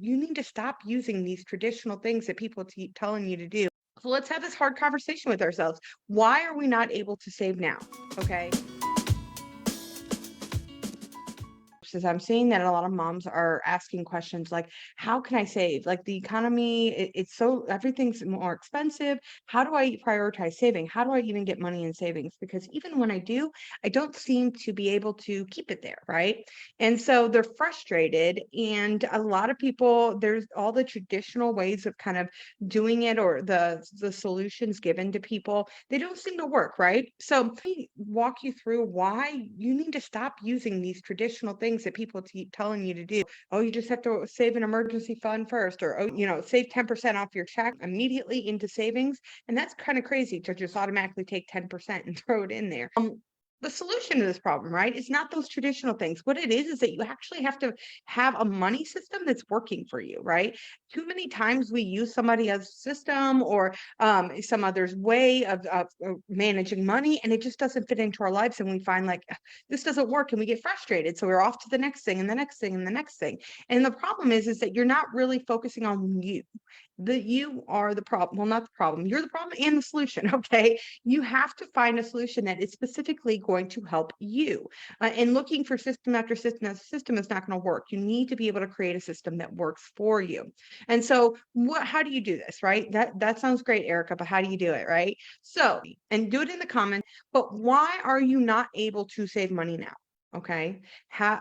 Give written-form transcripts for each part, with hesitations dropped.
You need to stop using these traditional things that people keep telling you to do. So let's have this hard conversation with ourselves. Why are we not able to save now? Okay. Says I'm seeing that a lot of moms are asking questions like, how can I save? Like the economy, it's so everything's more expensive. How do I prioritize saving? How do I even get money in savings? Because even when I do, I don't seem to be able to keep it there, right? And so they're frustrated. And a lot of people, there's all the traditional ways of kind of doing it, or the solutions given to people, they don't seem to work, right? So let me walk you through why you need to stop using these traditional things that people keep telling you to do. Oh, you just have to save an emergency fund first, or oh, save 10% off your check immediately into savings. And that's kind of crazy to just automatically take 10% and throw it in there. The solution to this problem, right, is not those traditional things. What it is that you actually have to have a money system that's working for you, right? Too many times we use somebody else's system, or some other's way of managing money, and it just doesn't fit into our lives. And we find like, this doesn't work, and we get frustrated. So we're off to the next thing and the next thing and the next thing. And the problem is that you're not really focusing on you. That you are the problem. Well, not the problem. You're the problem and the solution. Okay. You have to find a solution that is specifically going to help you. And looking for system after system after system is not going to work. You need to be able to create a system that works for you. And so how do you do this, right? That sounds great, Erica, but how do you do it, right? So, and do it in the comments, but why are you not able to save money now? Okay.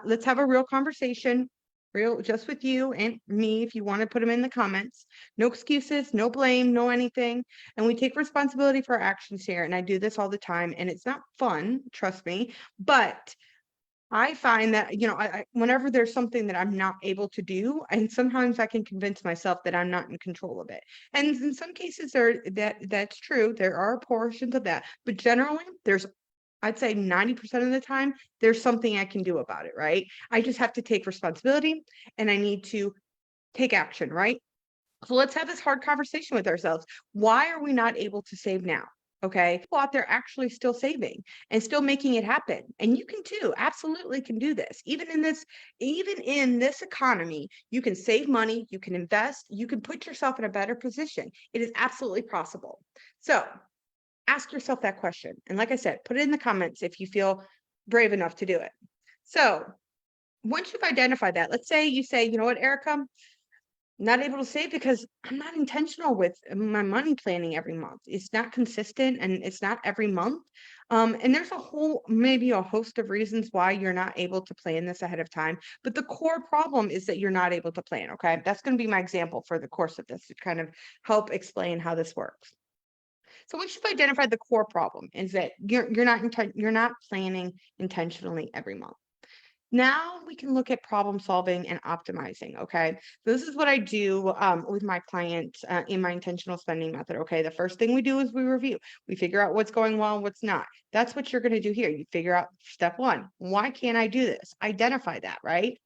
Let's have a real conversation, real, just with you and me. If you want to put them in the comments, no excuses, no blame, no anything. And we take responsibility for our actions here. And I do this all the time, and it's not fun, trust me, but I find that, whenever there's something that I'm not able to do, and sometimes I can convince myself that I'm not in control of it. And in some cases that's true. There are portions of that, but generally I'd say 90% of the time, there's something I can do about it, right? I just have to take responsibility, and I need to take action, right? So let's have this hard conversation with ourselves. Why are we not able to save now? Okay. People out there actually still saving and still making it happen. And you can too, absolutely can do this. Even in this economy, you can save money, you can invest, you can put yourself in a better position. It is absolutely possible. So ask yourself that question. And like I said, put it in the comments if you feel brave enough to do it. So once you've identified that, let's say you say, you know what, Erica, not able to save because I'm not intentional with my money planning every month. It's not consistent, and it's not every month. And there's maybe a host of reasons why you're not able to plan this ahead of time. But the core problem is that you're not able to plan. Okay. That's going to be my example for the course of this to kind of help explain how this works. So once you've identified the core problem is that you're not planning intentionally every month. Now we can look at problem solving and optimizing. Okay. So this is what I do with my clients in my intentional spending method. Okay. The first thing we do is we review, we figure out what's going well and what's not. That's what you're going to do here. You figure out step one. Why can't I do this? Identify that, right?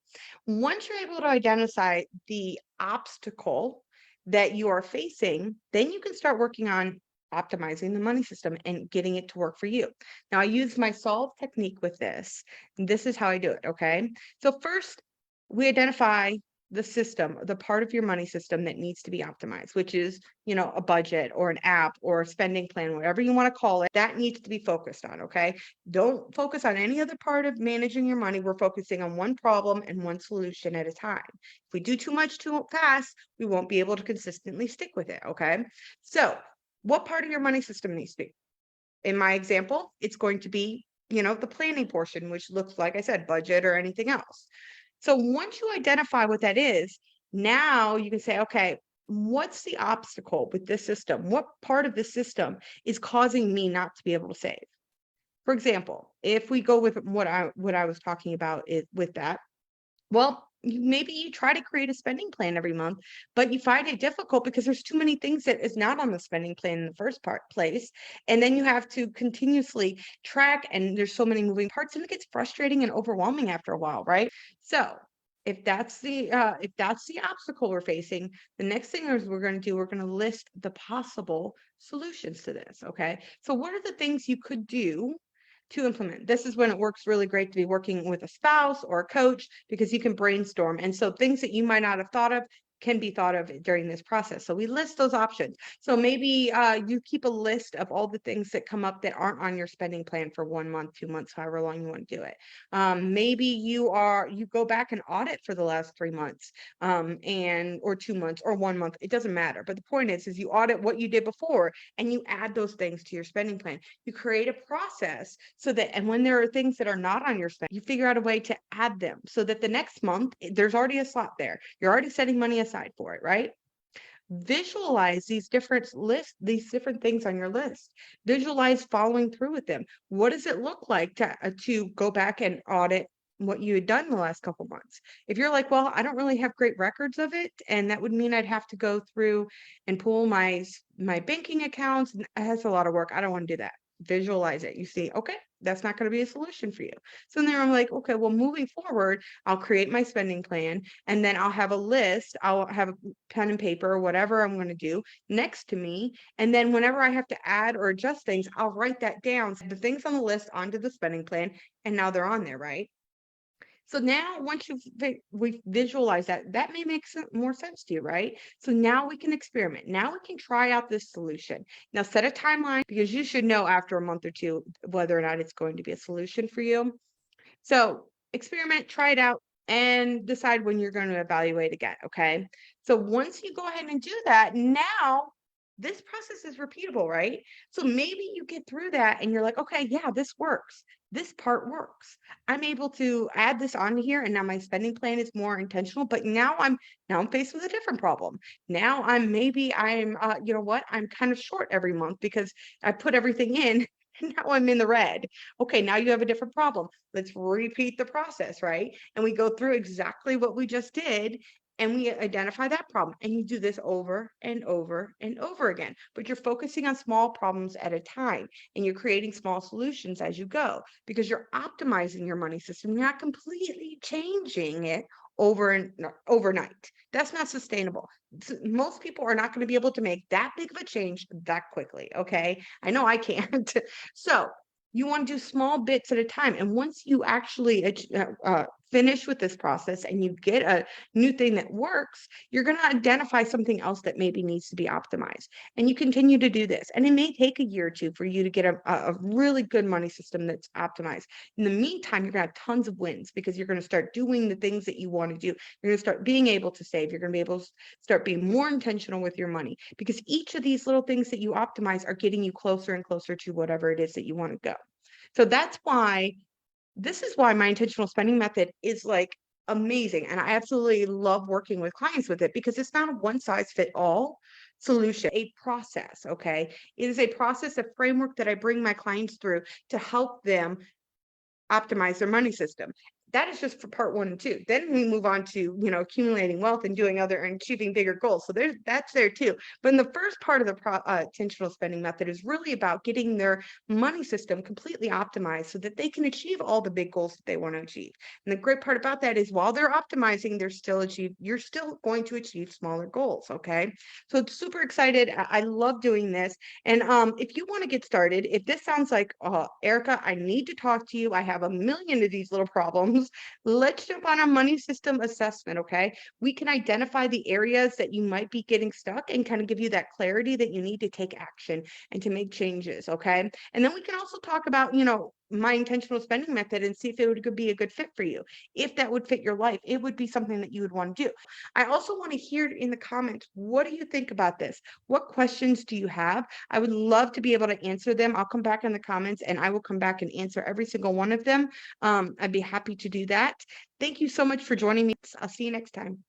Once you're able to identify the obstacle that you are facing, then you can start working on optimizing the money system and getting it to work for you. Now, I use my solve technique with this. This is how I do it. Okay. So, first, we identify the system, the part of your money system that needs to be optimized, which is, a budget or an app or a spending plan, whatever you want to call it, that needs to be focused on. Okay. Don't focus on any other part of managing your money. We're focusing on one problem and one solution at a time. If we do too much too fast, we won't be able to consistently stick with it. Okay. So, what part of your money system needs to be? In my example, it's going to be, the planning portion, which looks like I said, budget or anything else. So once you identify what that is, now you can say, okay, what's the obstacle with this system? What part of the system is causing me not to be able to save? For example, if we go with what I was talking about with that, well, maybe you try to create a spending plan every month, but you find it difficult because there's too many things that is not on the spending plan in the place. And then you have to continuously track, and there's so many moving parts, and it gets frustrating and overwhelming after a while, right? So if that's the obstacle we're facing, the next thing is we're going to list the possible solutions to this. Okay. So what are the things you could do to implement. This is when it works really great to be working with a spouse or a coach because you can brainstorm. And so things that you might not have thought of can be thought of during this process. So we list those options. So maybe you keep a list of all the things that come up that aren't on your spending plan for 1 month, 2 months, however long you want to do it. Maybe you go back and audit for the last 3 months, and or 2 months or 1 month. It doesn't matter. But the point is you audit what you did before and you add those things to your spending plan. You create a process so that, and when there are things that are not on your spend, you figure out a way to add them so that the next month there's already a slot there. You're already setting money aside for it, right? Visualize these different lists, these different things on your list. Visualize following through with them. What does it look like to go back and audit what you had done the last couple months? If you're like, well, I don't really have great records of it, and that would mean I'd have to go through and pull my banking accounts, and that's a lot of work. I don't want to do that. Visualize it. You see, okay, that's not going to be a solution for you. So then I'm like, okay, well, moving forward, I'll create my spending plan and then I'll have a list. I'll have a pen and paper or whatever I'm going to do next to me. And then whenever I have to add or adjust things, I'll write that down. So the things on the list onto the spending plan, and now they're on there, right? So now once we visualize that may make more sense to you, right? So now we can experiment. Now we can try out this solution. Now set a timeline because you should know after a month or two whether or not it's going to be a solution for you. So experiment, try it out, and decide when you're going to evaluate again, okay? So once you go ahead and do that, now this process is repeatable, right? So maybe you get through that and you're like, okay, yeah, this works. This part works. I'm able to add this on here and now my spending plan is more intentional, but now I'm faced with a different problem. Now you know what? I'm kind of short every month because I put everything in and now I'm in the red. Okay, now you have a different problem. Let's repeat the process, right? And we go through exactly what we just did and we identify that problem. And you do this over and over and over again. But you're focusing on small problems at a time and you're creating small solutions as you go because you're optimizing your money system. You're not completely changing it overnight. That's not sustainable. Most people are not going to be able to make that big of a change that quickly. Okay. I know I can't. So you want to do small bits at a time. And once you actually finish with this process and you get a new thing that works, you're going to identify something else that maybe needs to be optimized. And you continue to do this. And it may take a year or two for you to get a really good money system that's optimized. In the meantime, you're going to have tons of wins because you're going to start doing the things that you want to do. You're going to start being able to save. You're going to be able to start being more intentional with your money because each of these little things that you optimize are getting you closer and closer to whatever it is that you want to go. So this is why my intentional spending method is like amazing. And I absolutely love working with clients with it because it's not a one size fit all solution, a process. Okay. It is a process, a framework that I bring my clients through to help them optimize their money system. That is just for part 1 and 2. Then we move on to, accumulating wealth and doing other and achieving bigger goals. So that's there too. But in the first part of the intentional spending method is really about getting their money system completely optimized so that they can achieve all the big goals that they want to achieve. And the great part about that is while they're optimizing, you're still going to achieve smaller goals. Okay. So it's super excited. I love doing this. And if you want to get started, if this sounds like, Erica, I need to talk to you. I have a million of these little problems. Let's jump on a money system assessment, okay? We can identify the areas that you might be getting stuck and kind of give you that clarity that you need to take action and to make changes, okay? And then we can also talk about, my intentional spending method and see if it could be a good fit for you. If that would fit your life, it would be something that you would want to do. I also want to hear in the comments, what do you think about this? What questions do you have? I would love to be able to answer them. I'll come back in the comments and I will come back and answer every single one of them. I'd be happy to do that. Thank you so much for joining me. I'll see you next time.